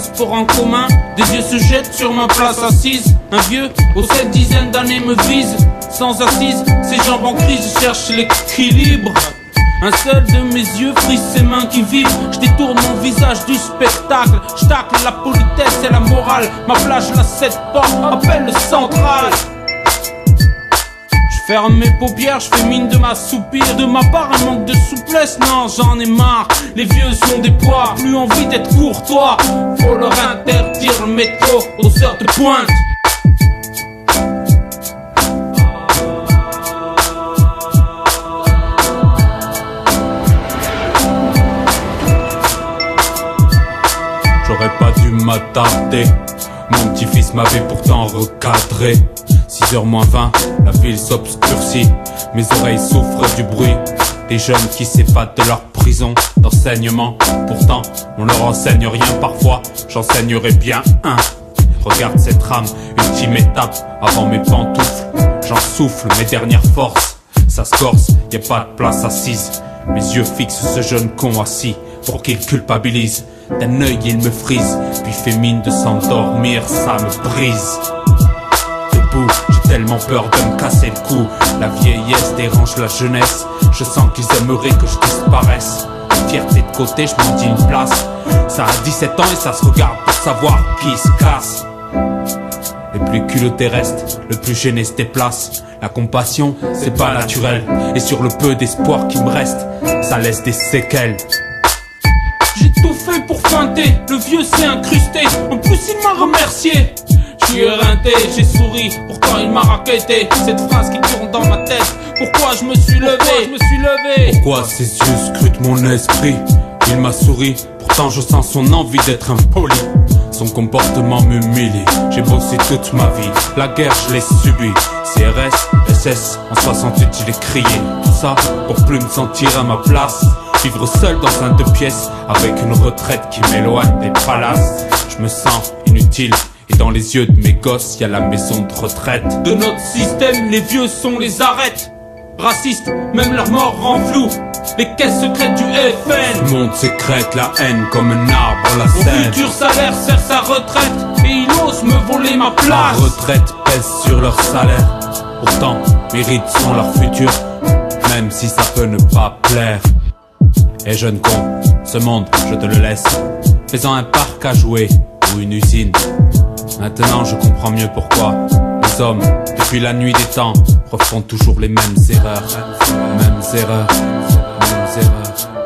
transports en commun. Des yeux se jettent sur ma place assise. Un vieux aux 7 dizaines d'années me vise. Sans assise, ses jambes en crise cherchent l'équilibre. Un seul de mes yeux frise ses mains qui vibrent. Je détourne mon visage du spectacle. Je tacle la politesse et la morale. Ma plage, la 7 portes, appelle le central. Je ferme mes paupières, je fais mine de m'assoupir. De ma part un manque de souplesse, non j'en ai marre. Les vieux sont des poids, plus envie d'être courtois. Faut leur interdire le métro aux heures de pointe. J'aurais pas dû m'attarder. Mon petit-fils m'avait pourtant recadré. 6h moins 20, la ville s'obscurcit. Mes oreilles souffrent du bruit des jeunes qui s'évadent de leur prison d'enseignement. Pourtant, on leur enseigne rien parfois. J'enseignerai bien un. Regarde cette rame, ultime étape avant mes pantoufles. J'en souffle mes dernières forces. Ça se corse, y a pas de place assise. Mes yeux fixent ce jeune con assis pour qu'il culpabilise. D'un œil il me frise, puis fait mine de s'endormir, ça me brise. Debout, j'ai tellement peur de me casser le cou. La vieillesse dérange la jeunesse. Je sens qu'ils aimeraient que je disparaisse. La fierté de côté, je m'en dis une place. Ça a 17 ans et ça se regarde pour savoir qui se casse. Les plus culottés restent, le plus gêné se déplace. La compassion, c'est pas naturel. Et sur le peu d'espoir qui me reste, ça laisse des séquelles. J'ai tout fait pour feinter, le vieux s'est incrusté. En plus il m'a remercié. Je suis éreinté, j'ai souri, pourtant il m'a raquetté. Cette phrase qui tourne dans ma tête. Pourquoi je me suis levé? Pourquoi ses yeux scrutent mon esprit? Il m'a souri, pourtant je sens son envie d'être impoli. Son comportement m'humilie, j'ai bossé toute ma vie. La guerre je l'ai subie. CRS, SS, en 68 je l'ai crié. Tout ça pour plus me sentir à ma place. Vivre seul dans un 2 pièces avec une retraite qui m'éloigne des palaces. Je me sens inutile et dans les yeux de mes gosses y a la maison de retraite. De notre système, les vieux sont les arêtes. Racistes, même leur mort rend flou les caisses secrètes du FN. Le monde sécrète la haine comme un arbre la Mon scène. futur salaire sert sa retraite et il ose me voler ma place. La retraite pèse sur leur salaire. Pourtant, mes rides sont leur futur, même si ça peut ne pas plaire. Et jeune con, ce monde, je te le laisse, faisant un parc à jouer ou une usine. Maintenant je comprends mieux pourquoi les hommes, depuis la nuit des temps, refont toujours les mêmes erreurs. Mêmes erreurs, mêmes erreurs.